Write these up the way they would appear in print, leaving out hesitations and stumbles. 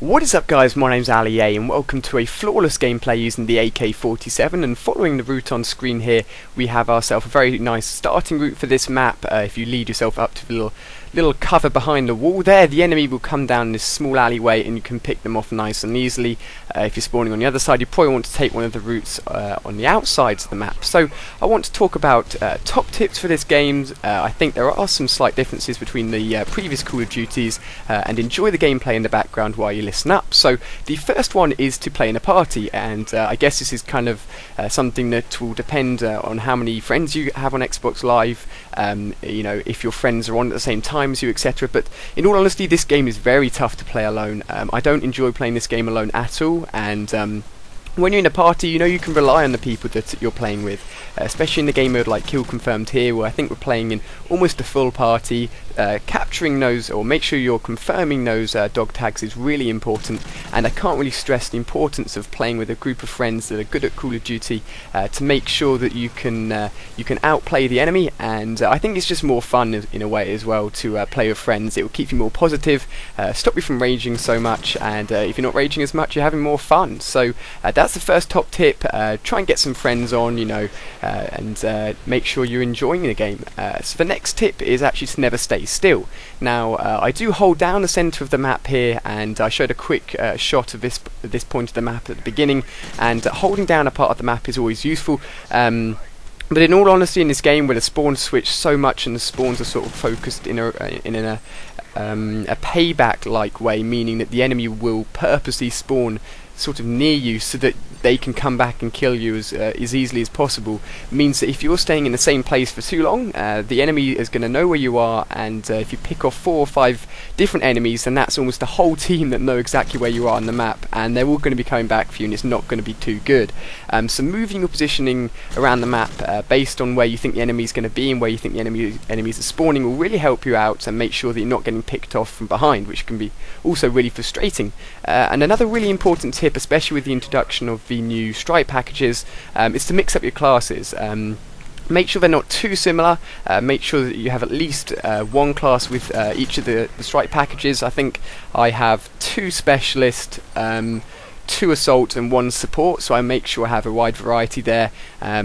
What is up guys, my name's Ali A and welcome to a flawless gameplay using the AK47, and following the route on screen here we have ourselves a very nice starting route for this map. If you lead yourself up to the little cover behind the wall there, the enemy will come down this small alleyway and you can pick them off nice and easily. If you're spawning on the other side, you probably want to take one of the routes on the outsides of the map. So I want to talk about top tips for this game. I think there are some slight differences between the previous Call of Duties, and enjoy the gameplay in the background while you listen up. So the first one is to play in a party, and I guess this is kind of something that will depend on how many friends you have on Xbox Live, you know, if your friends are on at the same time as you, etc. But in all honesty, this game is very tough to play alone. I don't enjoy playing this game alone at all, and when you're in a party, you know you can rely on the people that you're playing with, especially in the game mode like Kill Confirmed here, where I think we're playing in almost a full party. Capturing those, or make sure you're confirming those dog tags, is really important, and I can't really stress the importance of playing with a group of friends that are good at Call of Duty to make sure that you can outplay the enemy. And I think it's just more fun in a way as well to play with friends. It will keep you more positive, stop you from raging so much, and if you're not raging as much, you're having more fun. So that's the first top tip. Try and get some friends on, you know, and make sure you're enjoying the game. So the next tip is actually to never stay still. Now I do hold down the centre of the map here, and I showed a quick shot of this point of the map at the beginning, and holding down a part of the map is always useful. But in all honesty, in this game where the spawns switch so much and the spawns are sort of focused in a payback-like way, meaning that the enemy will purposely spawn sort of near you so that they can come back and kill you as easily as possible, means that if you're staying in the same place for too long, the enemy is going to know where you are, and if you pick off 4 or 5 different enemies, then that's almost the whole team that know exactly where you are on the map, and they're all going to be coming back for you, and it's not going to be too good. So moving your positioning around the map based on where you think the enemy is going to be and where you think the enemies are spawning will really help you out and make sure that you're not getting picked off from behind, which can be also really frustrating. And another really important tip, especially with the introduction of the new stripe packages, is to mix up your classes. Make sure they're not too similar. Make sure that you have at least one class with each of the stripe packages. I think I have 2 specialist, 2 assault and 1 support, so I make sure I have a wide variety there,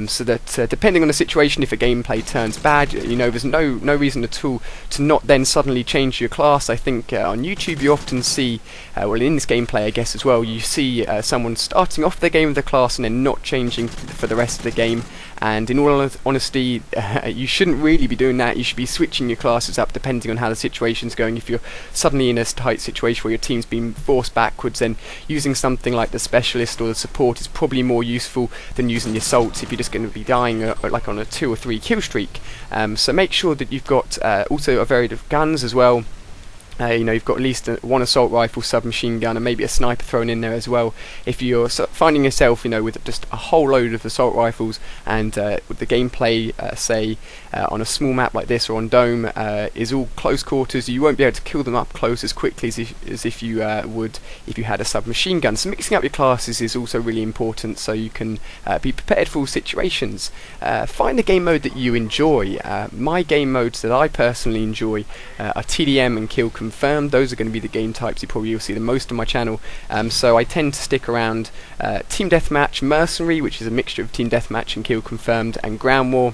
so that depending on the situation, if a gameplay turns bad, you know, there's no reason at all to not then suddenly change your class. I think on YouTube you often see, well, in this gameplay I guess as well, you see someone starting off their game with a class and then not changing for the rest of the game. And in all honesty, you shouldn't really be doing that. You should be switching your classes up depending on how the situation's going. If you're suddenly in a tight situation where your team's being forced backwards, then using something like the specialist or the support is probably more useful than using the assaults if you're just going to be dying like on a 2 or 3 kill streak. So make sure that you've got also a variety of guns as well. You know, you've got at least 1 assault rifle, submachine gun, and maybe a sniper thrown in there as well. If you're finding yourself, you know, with just a whole load of assault rifles, and with the gameplay, say, on a small map like this or on Dome, is all close quarters, you won't be able to kill them up close as quickly as if you would if you had a submachine gun. So mixing up your classes is also really important, so you can be prepared for all situations. Find a game mode that you enjoy. My game modes that I personally enjoy are TDM and Kill Confirmed. Those are going to be the game types you probably will see the most on my channel. So I tend to stick around Team Deathmatch, Mercenary, which is a mixture of Team Deathmatch and Kill Confirmed, and Ground War.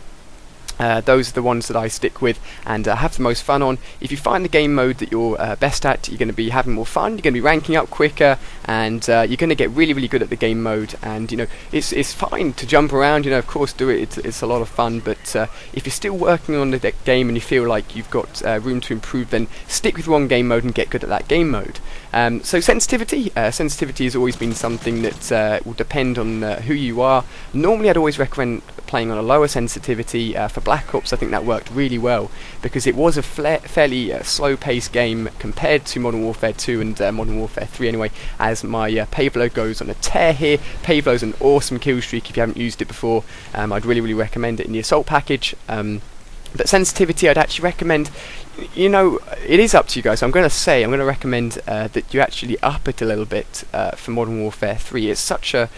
Those are the ones that I stick with and have the most fun on. If you find the game mode that you're best at, you're going to be having more fun, you're going to be ranking up quicker, and you're going to get really, really good at the game mode. And you know, it's fine to jump around, you know, of course do it, it's a lot of fun, but if you're still working on the game and you feel like you've got room to improve, then stick with one game mode and get good at that game mode. So sensitivity has always been something that will depend on who you are. Normally I'd always recommend playing on a lower sensitivity. For Black Ops I think that worked really well, because it was a fairly slow-paced game compared to Modern Warfare 2 and Modern Warfare 3 anyway, as my Pavlo goes on a tear here. Pavlo's an awesome kill streak if you haven't used it before. I'd really, really recommend it in the assault package. But sensitivity, I'd actually recommend, you know, it is up to you guys. I'm going to recommend that you actually up it a little bit for Modern Warfare 3. It's such a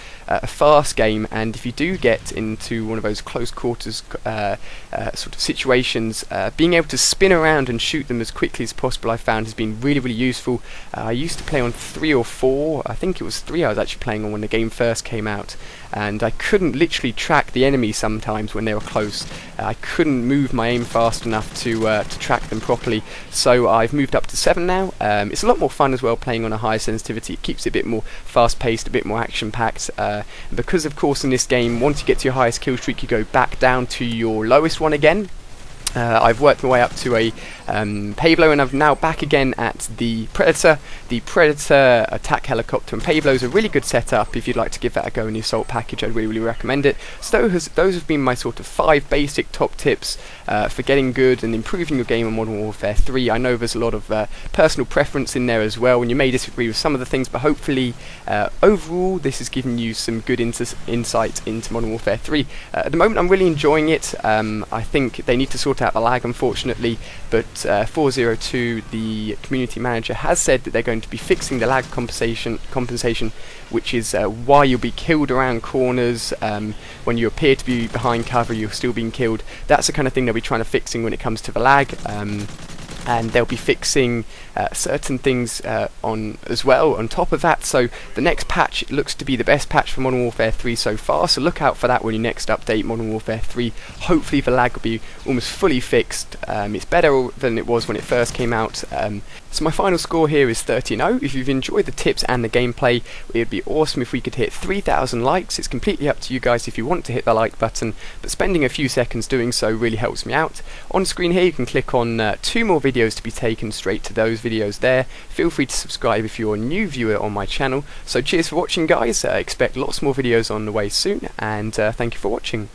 a fast game, and if you do get into one of those close quarters sort of situations, being able to spin around and shoot them as quickly as possible I found has been really, really useful. I used to play on 3 or 4, I think it was 3 I was actually playing on when the game first came out, and I couldn't literally track the enemy sometimes when they were close. I couldn't move my aim fast enough to track them properly, so I've moved up to 7 now. It's a lot more fun as well playing on a higher sensitivity. It keeps it a bit more fast paced, a bit more action packed, because of course in this game once you get to your highest kill streak you go back down to your lowest one again. I've worked my way up to a Pablo, and I'm now back again at the Predator. The Predator attack helicopter and Pablo is a really good setup. If you'd like to give that a go in the assault package, I'd really, really recommend it. So those have been my sort of 5 basic top tips for getting good and improving your game on Modern Warfare 3. I know there's a lot of personal preference in there as well, and you may disagree with some of the things, but hopefully overall this has given you some good insight into Modern Warfare 3. At the moment I'm really enjoying it. I think they need to sort out the lag, unfortunately, but 402, the community manager, has said that they're going to be fixing the lag compensation, which is why you'll be killed around corners. When you appear to be behind cover, you're still being killed. That's the kind of thing they'll be trying to fixing when it comes to the lag. And they'll be fixing certain things on as well on top of that. So the next patch looks to be the best patch for Modern Warfare 3 so far, so look out for that when you next update Modern Warfare 3. Hopefully the lag will be almost fully fixed. It's better than it was when it first came out. So my final score here is 13-0. If you've enjoyed the tips and the gameplay, it would be awesome if we could hit 3,000 likes. It's completely up to you guys if you want to hit the like button, but spending a few seconds doing so really helps me out. On screen here you can click on 2 more videos to be taken straight to those videos there. Feel free to subscribe if you're a new viewer on my channel. So cheers for watching guys, expect lots more videos on the way soon, and thank you for watching.